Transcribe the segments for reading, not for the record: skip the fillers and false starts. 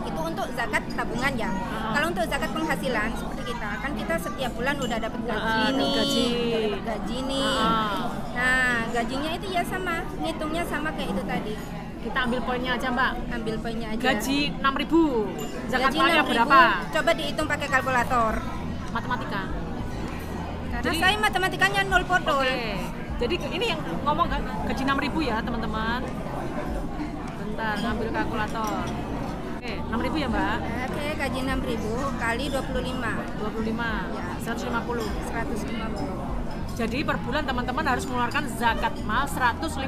itu untuk zakat tabungan ya. Kalau untuk zakat penghasilan seperti kita, kan kita setiap bulan udah dapat gaji nih, udah dapat gaji nih. Nah, gajinya itu ya sama, ngitungnya sama kayak itu tadi. Kita ambil poinnya aja Mbak. Ambil poinnya aja. Gaji 6.000. Zakat Gaji malnya 6.000, berapa? coba dihitung pakai kalkulator. Matematika. Karena saya matematikanya 0 potol. Oke. Jadi ini yang ngomong kan gaji 6.000 ya teman-teman. Bentar, ngambil kalkulator. Oke, 6.000 ya Mbak? Oke, gaji 6.000 kali 25. 25, Ya. 150. 150. Jadi per bulan teman-teman harus mengeluarkan zakat mal $150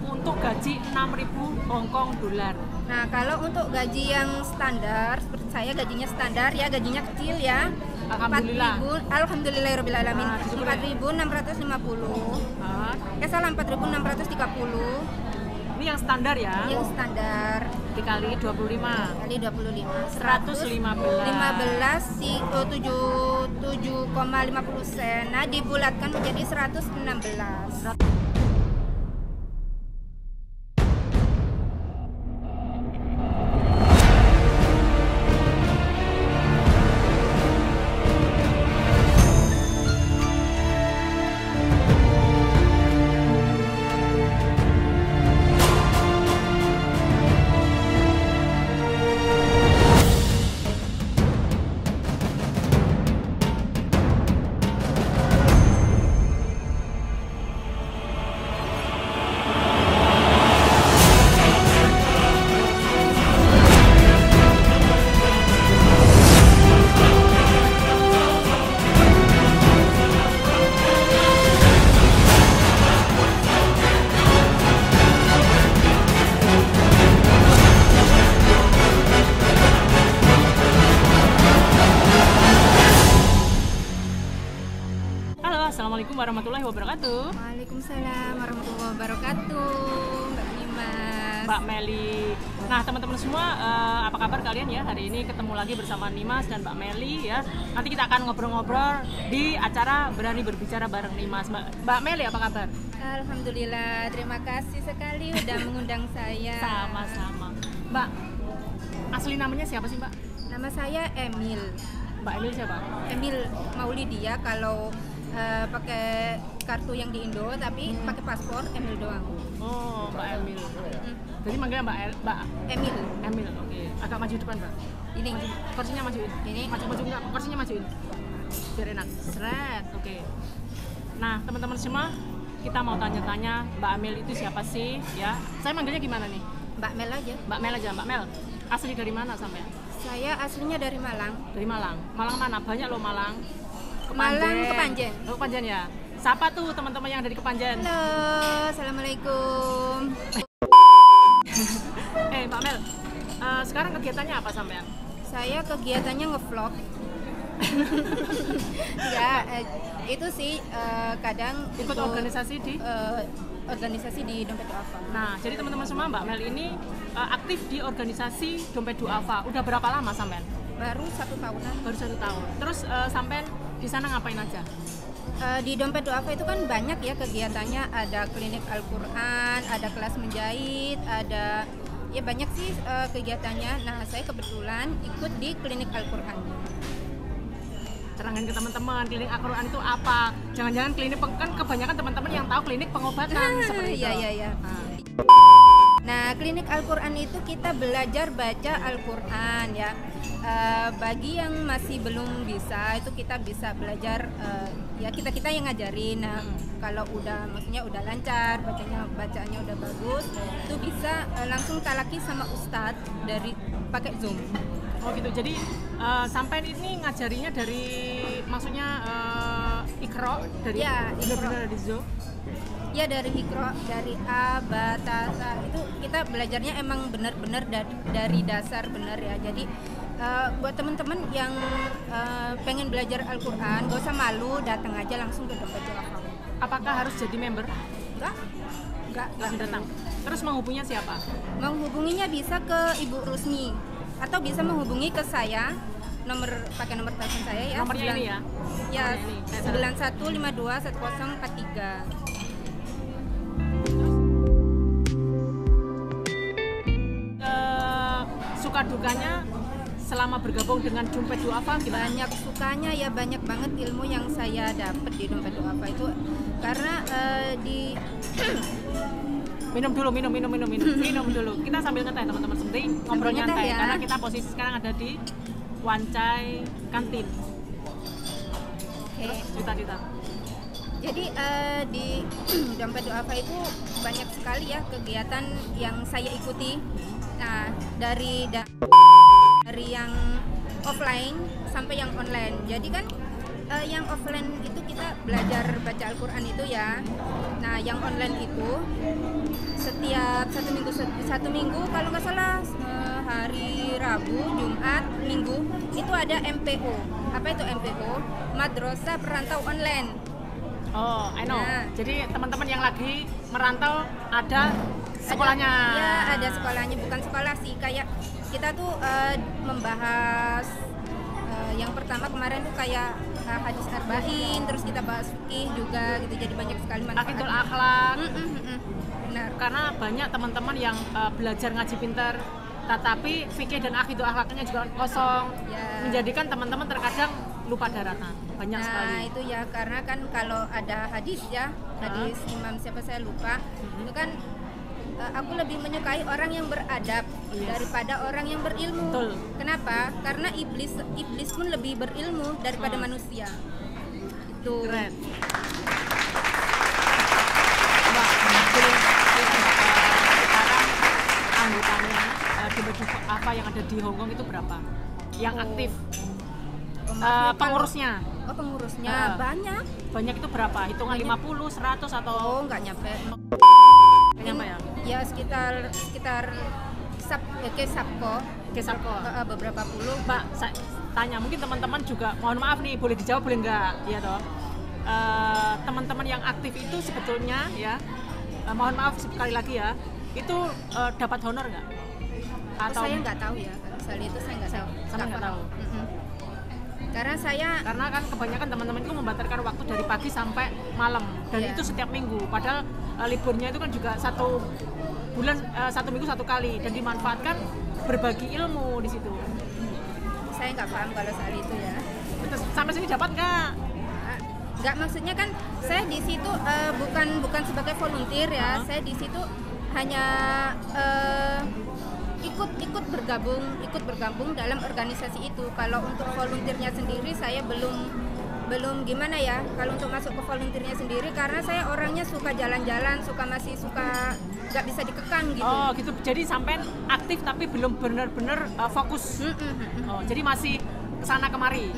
untuk gaji 6.000 Hongkong dolar. Nah, kalau untuk gaji yang standar, seperti saya gajinya standar ya, gajinya kecil ya. Alhamdulillah. 4.000, alhamdulillahirobbilalamin. Syukur ya. 4.650. Ah, Salah 4.630. ini yang standar ya. Yang standar Dikali 25. kali 25. 115. 7,50 sen. Nah, dibulatkan menjadi 116. Assalamualaikum warahmatullahi wabarakatuh. Waalaikumsalam warahmatullahi wabarakatuh, Mbak Nimas. Mbak Meli. Nah teman-teman semua, apa kabar kalian ya? Hari ini ketemu lagi bersama Nimas dan Mbak Meli ya. Nanti kita akan ngobrol-ngobrol di acara Berani Berbicara bareng Nimas. Mbak Meli apa kabar? Alhamdulillah, terima kasih sekali udah mengundang saya. Sama-sama. Mbak, asli namanya siapa sih Mbak? Nama saya Emil. Mbak Emil siapa? Emil Maulidia kalau pakai kartu yang di Indo, tapi pakai paspor Emil doang. Oh, Mbak Emil. Jadi manggilnya Mbak Emil. Emil, oke. Agak maju depan Mbak. Ini Kursinya majuin. Ini. Maju enggak? Kursinya majuin. Biar enak. Seret, oke. Nah, teman-teman semua, kita mau tanya-tanya Mbak Emil itu siapa sih? Ya, saya manggilnya gimana nih? Mbak Mel aja. Mbak Mel aja, Mbak Mel. Asli dari mana sampai? Saya aslinya dari Malang. Dari Malang. Malang mana? Banyak loh Malang. Malang, Kepanjen. Oh, Kepanjen ya. Siapa tuh teman-teman yang dari Kepanjen? Halo, assalamualaikum. Mbak Mel, sekarang kegiatannya apa sampean? Saya kegiatannya ngevlog. Enggak, itu sih kadang Ikut organisasi di? Organisasi di Dompet Duafa. Nah, jadi teman-teman semua, Mbak Mel ini aktif di organisasi Dompet Duafa. Udah berapa lama sampean? Baru 1 tahunan. Baru 1 tahun. Terus sampean di sana ngapain aja? Di Dompet Duafa itu kan banyak ya kegiatannya, ada klinik Al-Quran, ada kelas menjahit, ada ya banyak sih kegiatannya. Nah, saya kebetulan ikut di klinik Al-Quran. Terangin ke teman-teman, klinik Al-Quran itu apa? Jangan-jangan klinik, kan kebanyakan teman-teman yang tahu klinik pengobatan seperti itu. Iya. Nah, klinik Al-Quran itu kita belajar baca Al-Quran ya. Bagi yang masih belum bisa, itu kita bisa belajar ya kita yang ngajarin. Nah, kalau maksudnya udah lancar, bacaannya udah bagus, itu bisa langsung talaki sama ustadz dari pakai Zoom. Oh gitu. Jadi sampai ini ngajarinya dari maksudnya Iqra dari benar-benar dari Zoom. Ya dari Iqra, dari A, Ba, Ta, Sa, itu kita belajarnya emang benar-benar dari dasar benar ya. Jadi buat teman-teman yang pengen belajar Al-Quran, gak usah malu, datang aja langsung ke Dompet Duafa. Apakah harus jadi member? Enggak Langsung datang. Terus menghubunginya siapa? Menghubunginya bisa ke Ibu Rusni atau bisa menghubungi ke saya, pakai nomor telepon saya ya. Nomornya ini ya? Ya, Nomornya ini. 91521043. suka dukanya selama bergabung dengan Dompet Duafa gimana? Banyak sukanya ya, banyak banget ilmu yang saya dapat di Dompet Duafa itu karena di minum dulu. Kita sambil ngeteh teman-teman, penting ngobrol Sambil nyantai ngeteh ya. karena kita posisi sekarang ada di Wancai Kantin. Oke. Cerita-cerita. Jadi di Dompet Duafa itu banyak sekali ya kegiatan yang saya ikuti. Nah, dari yang offline sampai yang online. Jadi kan yang offline itu kita belajar baca Al-Quran itu ya. Nah, yang online itu setiap satu minggu kalau nggak salah hari Rabu, Jumat, Minggu itu ada MPO. Apa itu MPO? Madrasah Perantau Online. Oh, I know. Nah. Jadi teman-teman yang lagi merantau ada sekolahnya. Ya, ada sekolahnya, bukan sekolah sih, kayak kita tuh membahas yang pertama kemarin tuh kayak hadis arba'in, terus kita bahas fikih juga gitu, jadi banyak sekali manfaat. Akidul akhlak. Benar. Karena banyak teman-teman yang belajar ngaji pintar tetapi fikih dan akidul akhlaknya juga kosong, Ya. menjadikan teman-teman terkadang lupa daratan. Banyak sekali. Nah, itu ya karena kan kalau ada hadis ya, hadis imam siapa saya lupa, itu kan aku lebih menyukai orang yang beradab daripada orang yang berilmu. Betul. Kenapa? Karena iblis pun lebih berilmu daripada manusia. Itu. Keren. Mbak, boleh cerita nggak, sekarang anggotanya Dompet Duafa yang ada di Hongkong itu berapa? Yang aktif? Pengurusnya? Oh, pengurusnya banyak. Banyak itu berapa? Hitungan 50, 100 atau? Oh, nggak nyampe. Nggak nyampe ya? Ya sekitar Sabko. Kesako. Beberapa puluh. Mbak, saya tanya, mungkin teman-teman juga, mohon maaf nih, boleh dijawab boleh enggak? Ya toh. Teman-teman yang aktif itu sebetulnya ya, mohon maaf sekali lagi ya, itu dapat honor nggak? Atau Saya nggak tahu ya, kalau soal itu saya nggak tahu. Sama nggak tahu. Karena kan kebanyakan teman-teman itu membatalkan waktu dari pagi sampai malam dan Iya. itu setiap minggu. Padahal liburnya itu kan juga 1 bulan, 1 minggu 1 kali dan dimanfaatkan berbagi ilmu di situ. saya nggak paham kalau soal itu ya. Terus sampai sini dapat nggak? Nggak, maksudnya kan saya di situ bukan sebagai volunteer ya. Saya di situ hanya ikut bergabung dalam organisasi itu. Kalau untuk volunteernya sendiri saya belum gimana ya. Kalau untuk masuk ke volunteernya sendiri karena saya orangnya suka jalan-jalan, masih suka nggak bisa dikekang gitu. Oh gitu. Jadi sampai aktif tapi belum benar-benar fokus. Oh, jadi masih kesana kemari.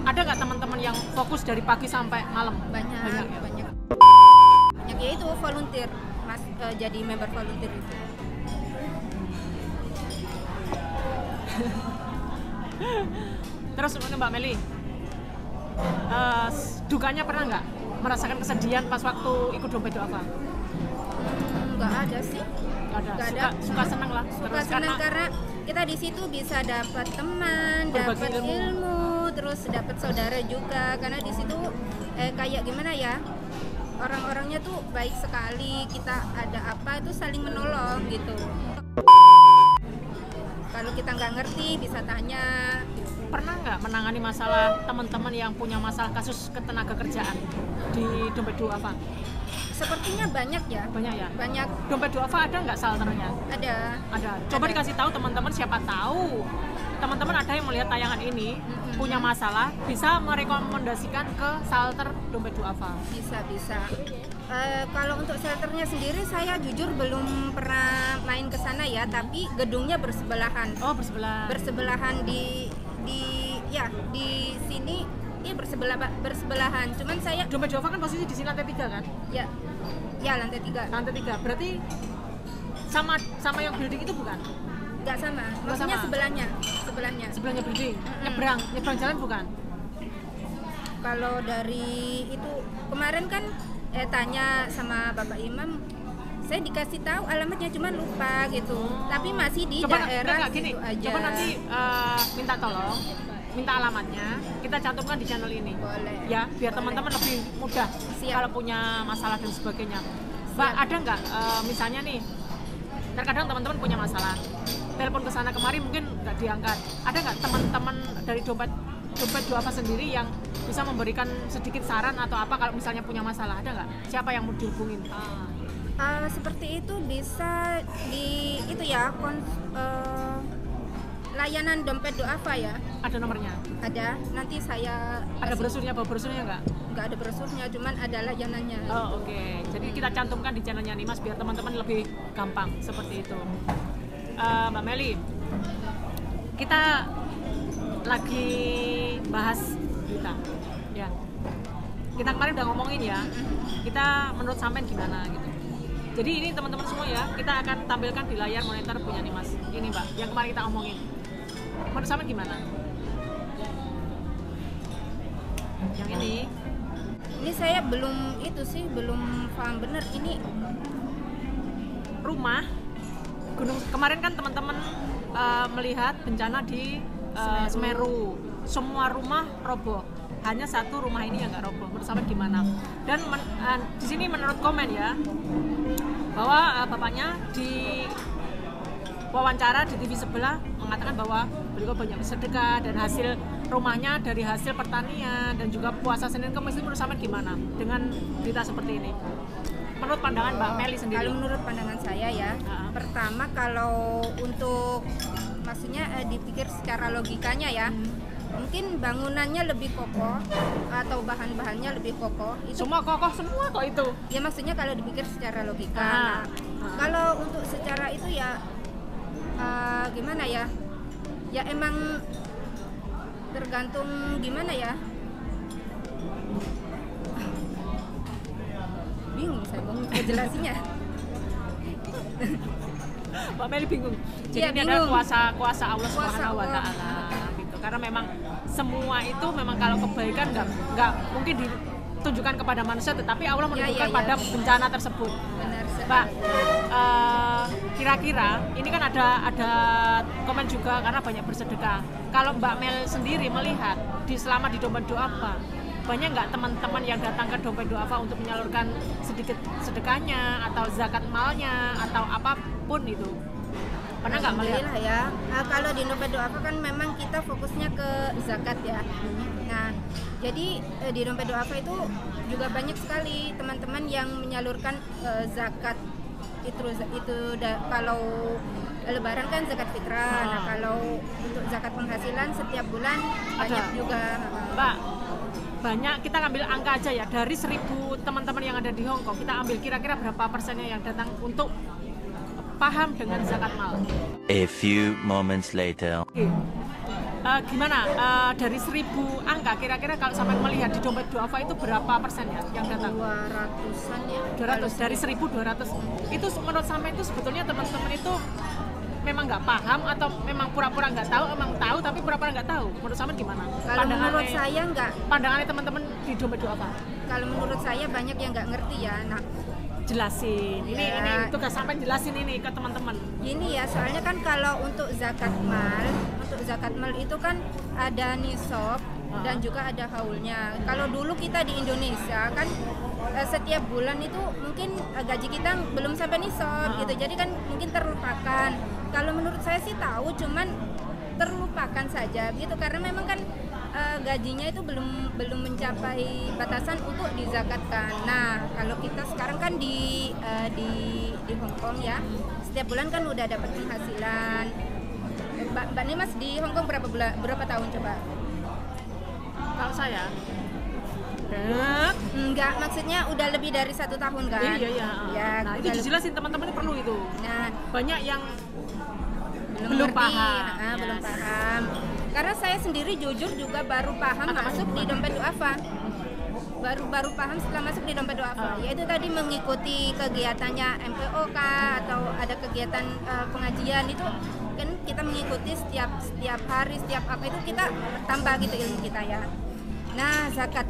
Ada nggak teman-teman yang fokus dari pagi sampai malam? Banyak ya itu volunteer, jadi member volunteer itu. Terus Mbak Meli, dukanya pernah nggak merasakan kesedihan pas waktu ikut Dompet Duafa? Nggak ada sih. Nggak ada. Suka seneng lah. Suka senang karena kita di situ bisa dapat teman, Berbagi dapat ilmu, terus dapat saudara juga. Karena di situ kayak gimana ya, orang-orangnya tuh baik sekali. Kita ada apa itu saling menolong gitu. Kalau kita nggak ngerti bisa tanya. Pernah nggak menangani masalah teman-teman yang punya masalah kasus ketenaga kerjaan di Dompet Duafa? Sepertinya banyak ya. Banyak ya? Banyak. Dompet Duafa ada nggak salternya? Ada. Coba Ada. dikasih tahu teman-teman, siapa tahu teman-teman ada yang melihat tayangan ini punya masalah, bisa merekomendasikan ke salter Dompet Duafa. Bisa. Kalau untuk shelternya sendiri saya jujur belum pernah main ke sana ya, tapi gedungnya bersebelahan. Oh, Bersebelahan di sini iya bersebelahan. Cuman saya Dompet Duafa kan posisi di sini lantai 3 kan? ya lantai 3. Lantai 3. Berarti sama yang building itu bukan? Enggak sama. Maksudnya sama. sebelahnya. Sebelahnya building. Nyebrang jalan bukan? Kalau dari itu kemarin kan tanya sama Bapak Imam, saya dikasih tahu alamatnya cuma lupa gitu. Tapi masih di daerah gini, situ aja. coba nanti minta alamatnya, kita cantumkan di channel ini. Boleh. Ya, biar teman-teman lebih mudah Siap. kalau punya masalah dan sebagainya. Mbak, ada nggak misalnya nih Terkadang teman-teman punya masalah, telepon ke sana kemari mungkin nggak diangkat. Ada nggak teman-teman dari dompet duafa sendiri yang bisa memberikan sedikit saran atau apa kalau misalnya punya masalah? Ada nggak? Siapa yang mau dihubungin? Seperti itu bisa di itu ya layanan dompet duafa ya. Ada nomornya? Ada. Nanti saya Ada brosurnya, bawa brosurnya nggak? Nggak ada brosurnya, cuman ada layanannya. Oh oke. Jadi kita cantumkan di channelnya Nimas biar teman-teman lebih gampang seperti itu. Mbak Meli, kita lagi bahas kita, ya. Kita kemarin udah ngomongin ya. Kita menurut sampean gimana gitu. Jadi ini teman-teman semua ya, kita akan tampilkan di layar monitor punya Nimas. Ini Mbak, yang kemarin kita omongin. Menurut sampean gimana? Yang ini saya belum paham bener ini rumah gunung. Kemarin kan teman-teman melihat bencana di Semeru. Semua rumah roboh, hanya satu rumah ini yang nggak roboh. Menurut sampean gimana? Dan di sini menurut komen ya bahwa bapaknya di wawancara di TV sebelah mengatakan bahwa beliau banyak bersedekah dan hasil rumahnya dari hasil pertanian dan juga puasa Senin Kemis. Menurut sampean gimana dengan berita seperti ini? Menurut pandangan Mbak Meli sendiri? Kalau menurut pandangan saya ya, pertama kalau untuk maksudnya dipikir secara logikanya ya, mungkin bangunannya lebih kokoh atau bahan-bahannya lebih kokoh. Itu semua kokoh semua kok itu. Ya maksudnya kalau dipikir secara logika. Kalau untuk secara itu ya gimana ya? Ya emang tergantung gimana ya? Bingung saya mau ngejelasinnya. Mbak Meli bingung. Jadi ya, ini bingung. adalah kuasa Allah Subhanahu wa taala gitu. Karena memang semua itu memang kalau kebaikan nggak mungkin ditujukan kepada manusia, tetapi Allah menunjukkan pada bencana tersebut. Benar sekali. Mbak, kira-kira ini kan ada komen juga karena banyak bersedekah. Kalau Mbak Mel sendiri melihat selama di dompet duafa, banyak nggak teman-teman yang datang ke dompet duafa untuk menyalurkan sedikit sedekahnya atau zakat malnya atau apapun itu? Pernah nggak melihat? Alhamdulillah ya. Kalau di dompet duafa kan memang kita fokusnya ke zakat ya. Nah, jadi di dompet duafa itu juga banyak sekali teman-teman yang menyalurkan zakat kalau Lebaran kan zakat fitrah. Nah, kalau untuk zakat penghasilan setiap bulan banyak juga. Mbak, banyak, kita ambil angka aja ya, dari 1.000 teman-teman yang ada di Hong Kong, kita ambil kira-kira berapa persennya yang datang untuk paham dengan zakat mal. A few moments later. Gimana dari 1.000 angka kira-kira kalau sampai melihat di dompet duafa itu berapa persen ya yang datang? 200-an ya. 200 dari 1.200. Itu menurut sampai itu sebetulnya teman-teman itu memang nggak paham atau memang pura-pura nggak tahu, emang tahu tapi pura-pura nggak tahu. Menurut sampean gimana? Kalau menurut saya nggak. Pandangannya teman-teman di dompet duafa? Kalau menurut saya banyak yang nggak ngerti ya. Nah, jelasin. Ini tugas sampean jelasin ini ke teman-teman. Gini ya, soalnya kan kalau untuk zakat mal itu kan ada nisab dan juga ada haulnya. Kalau dulu kita di Indonesia kan setiap bulan itu mungkin gaji kita belum sampai nisab gitu. Jadi kan mungkin terlupakan. Kalau menurut saya sih tahu, cuman terlupakan saja gitu karena memang kan gajinya itu belum mencapai batasan untuk dizakatkan. Nah, kalau kita sekarang kan di Hong Kong ya, setiap bulan kan udah dapat penghasilan. Mbak Nimas di Hong Kong berapa tahun coba? Kalau saya enggak, maksudnya udah lebih dari 1 tahun kan? Iya. Ya, nah itu dijelasin teman-teman perlu itu. Nah, banyak yang belum paham. Belum paham. Karena saya sendiri jujur juga baru paham masuk di dompet duafa. Baru paham setelah masuk di dompet duafa. Yaitu tadi mengikuti kegiatannya MPOK atau ada kegiatan pengajian itu kan kita mengikuti setiap hari, setiap apa itu kita tambah gitu ilmu kita ya. Nah, zakat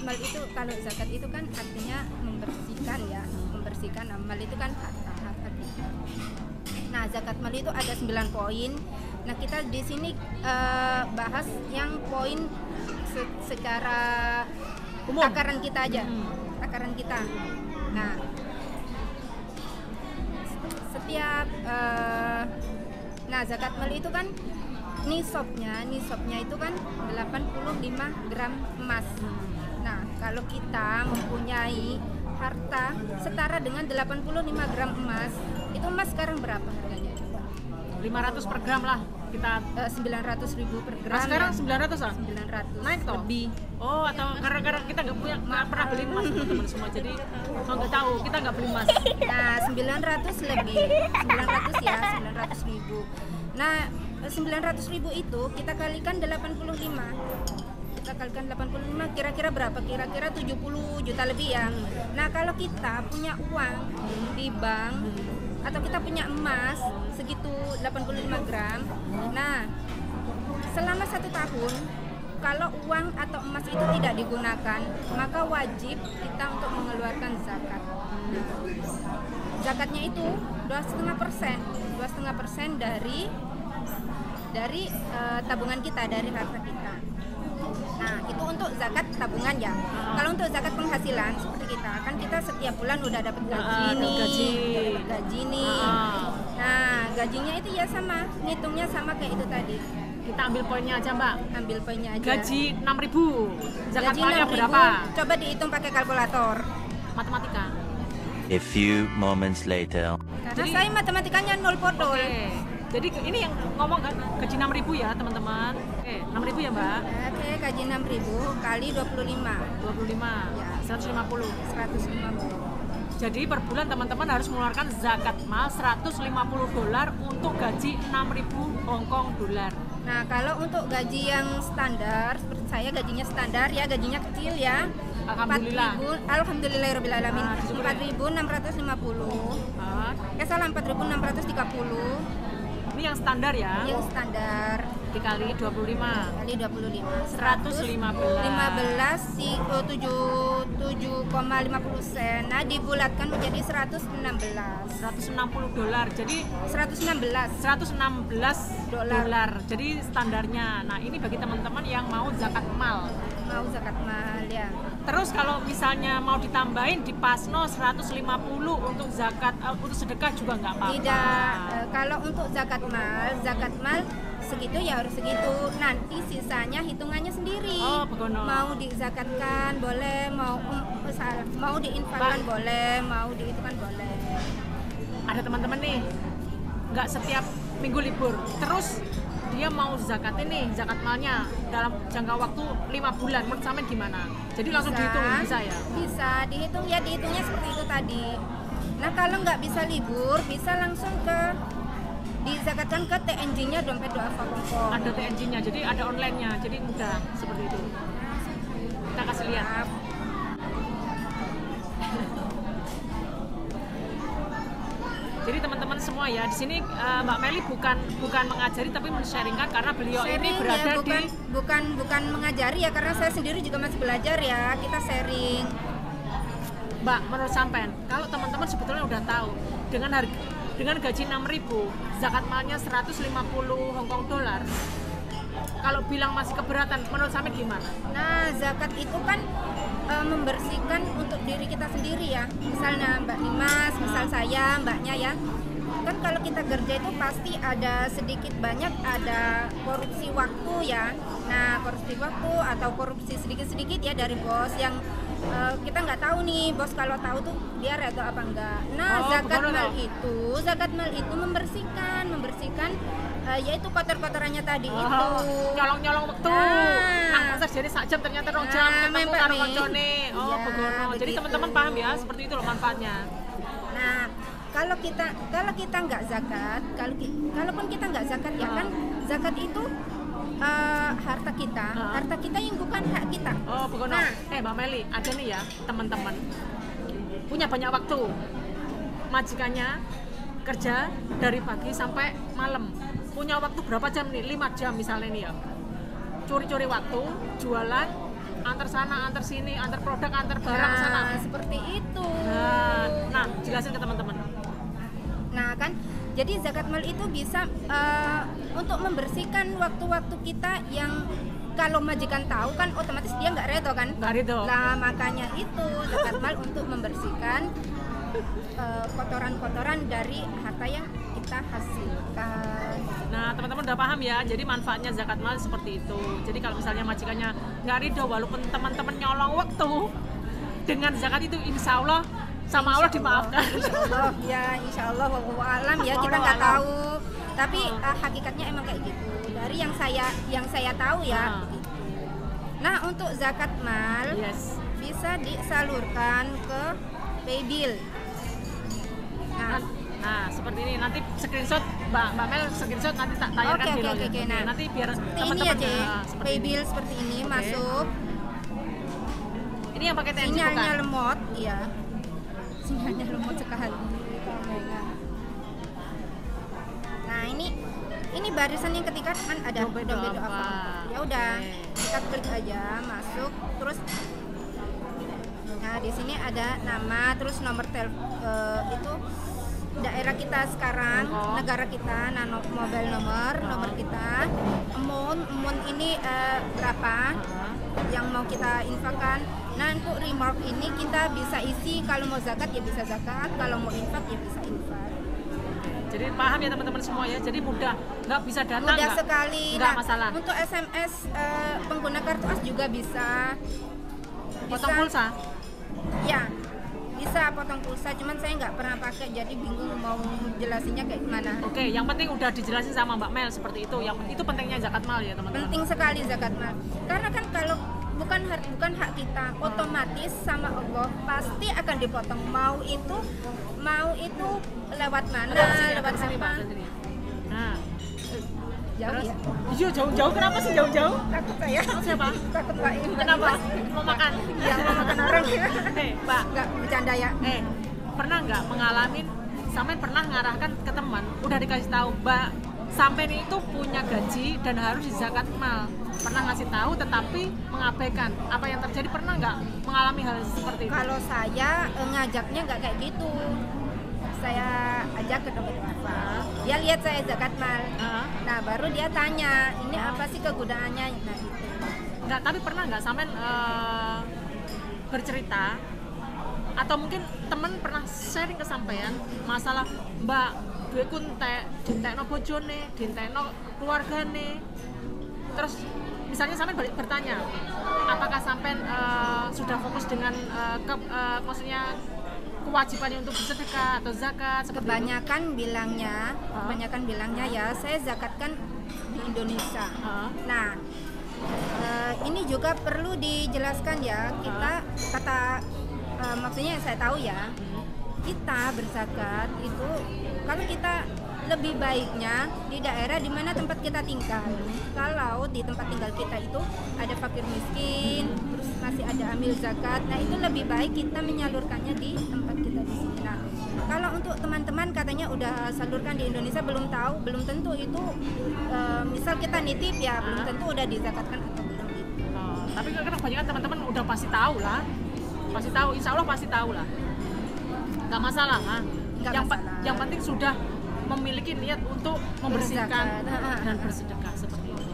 mal itu, kalau zakat itu kan artinya membersihkan ya, membersihkan amal itu kan harta kita. Nah, zakat mal itu ada 9 poin. Nah, kita di sini bahas yang poin secara umum, takaran kita aja, takaran kita. Nah, setiap nah zakat mal itu kan nisabnya itu kan 85 gram emas. Nah, kalau kita mempunyai harta setara dengan 85 gram emas, itu emas sekarang berapa harganya? 500 per gram lah kita. 900.000 per gram. Nah, sekarang ya? 900 ah? 900 Naik toh? lebih. Oh, atau karena kita nggak pernah beli emas teman-teman semua, jadi nggak tahu, kita nggak beli emas. Nah, 900 lebih. 900 ya, 900.000. Nah, 900.000 itu kita kalikan 85. Kita kalikan 85 kira-kira berapa? Kira-kira 70 juta lebih ya. Nah, kalau kita punya uang di bank atau kita punya emas segitu 85 gram. Nah, selama 1 tahun kalau uang atau emas itu tidak digunakan, maka wajib kita untuk mengeluarkan zakat. Nah, zakatnya itu 2,5% dari tabungan kita, dari harta kita. Nah, itu untuk zakat tabungan ya. Kalau untuk zakat penghasilan seperti kita, kan kita setiap bulan udah dapat gaji nih. Gaji nih. Nah, gajinya itu ya sama, ngitungnya sama kayak itu tadi. Kita ambil poinnya aja, Mbak. Ambil poinnya aja. Gaji 6.000. Zakat Gaji malnya 6.000, berapa? coba dihitung pakai kalkulator. Matematika. A few moments later. Karena Jadi- saya matematikanya 0 podol. Oke. Jadi ini yang ngomong kan gaji 6.000 ya, teman-teman. Oke, 6.000 ya, Mbak. Oke, gaji 6.000 kali 25. 25. Ya. 150. 150. Jadi per bulan teman-teman harus mengeluarkan zakat mal $150 untuk gaji 6.000 Hongkong dolar. Nah, kalau untuk gaji yang standar, seperti saya gajinya standar ya, gajinya kecil ya. Alhamdulillah. 4.000, alhamdulillahirobbilalamin. Ah, syukur ya. 4.650. Ah, Salah 4.630. ini yang standar ya. Yang standar Dikali 25. kali 25. 115. 7,50 sen. Nah, dibulatkan menjadi 116. $160. Jadi 116 $116 dolar. Jadi standarnya. Nah, ini bagi teman-teman yang mau zakat mal. mau zakat mal ya. Terus kalau misalnya mau ditambahin di Pasno 150 untuk zakat untuk sedekah juga nggak apa-apa. Tidak, kalau untuk zakat mal segitu ya harus segitu. Nanti sisanya hitungannya sendiri. Oh, begono. Mau dizakatkan boleh, mau diinfakkan Pak. boleh, mau diitukan boleh. Ada teman-teman nih nggak setiap minggu libur. Terus dia mau zakat ini, zakat malnya dalam jangka waktu 5 bulan. Menurut Samen gimana? Jadi langsung dihitung bisa ya? Bisa dihitung ya, dihitungnya seperti itu tadi. Nah, kalau nggak bisa libur, bisa langsung dizakatkan ke TNG-nya dompet duafa Hongkong. Ada TNG-nya, jadi ada online-nya, jadi mudah seperti itu. Kita kasih lihat. Jadi teman-teman semua ya, di sini Mbak Meli bukan mengajari tapi men-sharingkan karena beliau ini Sharing berada ya, di bukan mengajari ya, karena saya sendiri juga masih belajar ya. Kita sharing. Mbak, menurut sampean, kalau teman-teman sebetulnya udah tahu dengan gaji 6.000, zakat malnya 150 Hongkong dolar. Kalau bilang masih keberatan, menurut sampean gimana? Nah, zakat itu kan membersihkan untuk diri kita sendiri ya. Misalnya Mbak Nimas, misal saya, Mbaknya ya. Kan kalau kita kerja itu pasti ada sedikit banyak ada korupsi waktu ya. Nah, korupsi waktu atau korupsi sedikit-sedikit ya dari bos yang kita nggak tahu nih, bos kalau tahu tuh dia redo apa enggak. Nah, zakat mal itu membersihkan yaitu kotor-kotorannya tadi itu. Nyolong waktu. Nang pasar jadi sak jam ternyata 2 jam ketemu karo koncone. Oh, ya, begono. Jadi begitu. teman-teman paham ya, seperti itu loh manfaatnya. Nah, kalau kita nggak zakat, kalaupun kita nggak zakat ya kan, zakat itu harta kita yang bukan hak kita. Oh, begono. Nah, Mbak Meli, ada nih ya teman-teman punya banyak waktu. Majikannya kerja dari pagi sampai malam. Punya waktu berapa jam nih? 5 jam misalnya nih ya. Curi-curi waktu, jualan, antar sana, antar sini, antar produk, antar barang sana. Seperti itu. Nah, jelasin ke teman-teman. Nah, kan jadi zakat mal itu bisa untuk membersihkan waktu-waktu kita yang kalau majikan tahu kan otomatis dia nggak redo kan. Nggak redo. Nah, makanya itu zakat mal untuk membersihkan kotoran-kotoran dari harta yang kita hasilkan. Nah, teman-teman udah paham ya, jadi manfaatnya zakat mal seperti itu. Jadi kalau misalnya majikannya nggak ridho, walaupun teman-teman nyolong waktu, dengan zakat itu insya Allah sama Allah dimaafkan. Insya Allah wallahu alam ya, kita nggak tahu. Tapi hakikatnya emang kayak gitu. Dari yang saya tahu ya. Begitu. Nah, untuk zakat mal bisa disalurkan ke Paybill. Nah, seperti ini, nanti screenshot Mbak Mel, screenshot nanti tak tayarkan di Oke. Nah, nanti biar ini teman-teman aja Paybill seperti ini masuk. Ini yang pakai TNC Sinyalnya bukan? lemot, iya. Sinyalnya lemot sekali. Nah, ini barisan yang ketika kan ada Dompet apa. Ya udah, kita klik aja masuk, terus nah di sini ada nama, terus nomor itu daerah kita sekarang, negara kita, mobile nomor kita, amount ini berapa yang mau kita infakkan. Nah, untuk remark ini kita bisa isi, kalau mau zakat ya bisa zakat, kalau mau infak ya bisa infak. Jadi paham ya teman-teman semua ya, jadi mudah, nggak bisa datang, mudah sekali. nggak Nah, masalah. untuk SMS pengguna kartu as juga bisa. Potong pulsa? Ya, bisa potong pulsa, cuman saya nggak pernah pakai, jadi bingung mau jelasinnya kayak gimana. Oke, yang penting udah dijelasin sama Mbak Mel seperti itu. Yang itu pentingnya zakat mal ya teman-teman. Penting sekali zakat mal, karena kan kalau bukan hak kita, otomatis sama Allah pasti akan dipotong. Mau itu lewat mana, lewat apa? Nah, Jauh ya? Iya, jauh. Kenapa sih jauh-jauh? Takut saya. Siapa? Takut Mbak Im. Kenapa? Mau makan? Iya, mau makan orang. Mbak, Nggak bercanda ya. pernah nggak mengalamin, sampai pernah ngarahkan ke teman, udah dikasih tahu, Mbak, sampai itu punya gaji dan harus dizakat mal. Pernah ngasih tahu tetapi mengabaikan. Apa yang terjadi? Pernah nggak mengalami hal seperti itu? Kalau saya ngajaknya nggak kayak gitu. Saya ajak ke dompet apa, dia lihat saya zakat mal. Nah, baru dia tanya, ini apa sih kegunaannya? Nah, gitu. Nggak, tapi pernah nggak sampean bercerita atau mungkin temen pernah sharing ke sampean masalah, Mbak, duitku dintekno bojone, dintekno keluargane, terus misalnya sampean balik bertanya, apakah sampean sudah fokus dengan maksudnya kewajibannya untuk bersedekah atau zakat seperti kebanyakan bilangnya ya saya zakatkan di Indonesia. Nah, ini juga perlu dijelaskan ya, kita maksudnya yang saya tahu ya, kita berzakat itu kalau kita lebih baiknya di daerah di mana tempat kita tinggal. Kalau di tempat tinggal kita itu ada fakir miskin, terus masih ada amil zakat, nah itu lebih baik kita menyalurkannya di tempat kita di sini. Nah, kalau untuk teman-teman katanya udah salurkan di Indonesia, belum tahu, belum tentu itu misal kita nitip ya, belum tentu udah dizakatkan atau belum gitu. Tapi kan kebanyakan teman-teman udah pasti tahu lah, pasti tahu, insya Allah pasti tahu lah, nggak masalah lah. Yang penting sudah memiliki niat untuk membersihkan dan bersedekah seperti itu.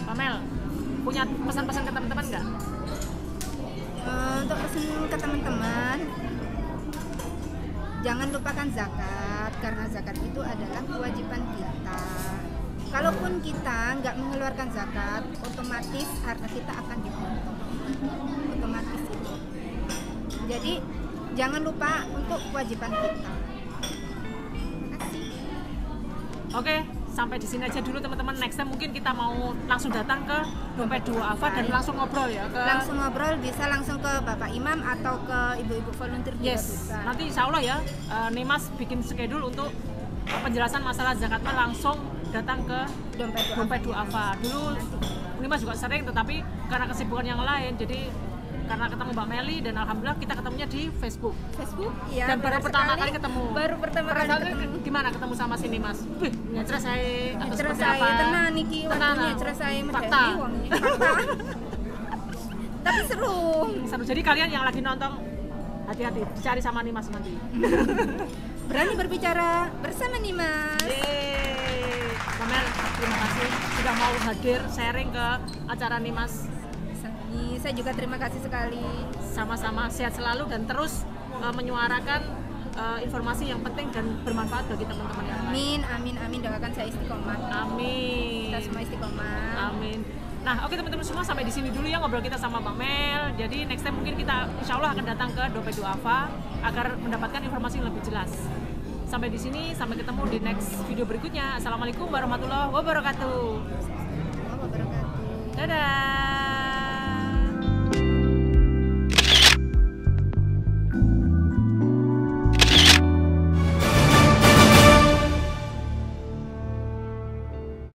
Pamel, punya pesan-pesan ke teman-teman nggak? Untuk pesan ke teman-teman, jangan lupakan zakat, karena zakat itu adalah kewajiban kita. Kalaupun kita nggak mengeluarkan zakat, otomatis harta kita akan dipotong. Otomatis itu. Jadi jangan lupa untuk kewajiban kita. Oke, sampai di sini aja dulu teman-teman. Next time mungkin kita mau langsung datang ke Dompet Duafa dan langsung ngobrol ya. Langsung ngobrol, bisa langsung ke Bapak Imam atau ke ibu-ibu volunteer juga bisa. Nanti insya Allah ya, Nimas bikin schedule untuk penjelasan masalah zakat mal, langsung datang ke Dompet Duafa. Dulu Nimas juga sering, tetapi karena kesibukan yang lain, jadi karena ketemu Mbak Meli dan alhamdulillah kita ketemunya di Facebook. Ya, dan baru pertama kali ketemu. Baru pertama kali ketemu. Gimana ketemu sama sini Mas? Wih, nyecer saya atau Nyecer seperti saya apa? tenang niki, waktunya nyecer saya Fakta. Tapi seru. Jadi kalian yang lagi nonton, hati-hati, dicari sama Nimas nanti. Berani berbicara bersama Nimas. Yeay. Pamel, terima kasih sudah mau hadir sharing ke acara Nimas. Saya juga terima kasih sekali. Sama-sama, sehat selalu dan terus menyuarakan informasi yang penting dan bermanfaat bagi teman-teman yang lain. Amin. Doakan saya istiqomah. Amin. Kita semua istiqomah. Amin. Nah, oke teman-teman semua, sampai di sini dulu ya ngobrol kita sama Bang Mel. Jadi next time mungkin kita insya Allah akan datang ke Dompet Duafa agar mendapatkan informasi yang lebih jelas. Sampai di sini, sampai ketemu di next video berikutnya. Assalamualaikum warahmatullahi wabarakatuh. Wabarakatuh. Dadah.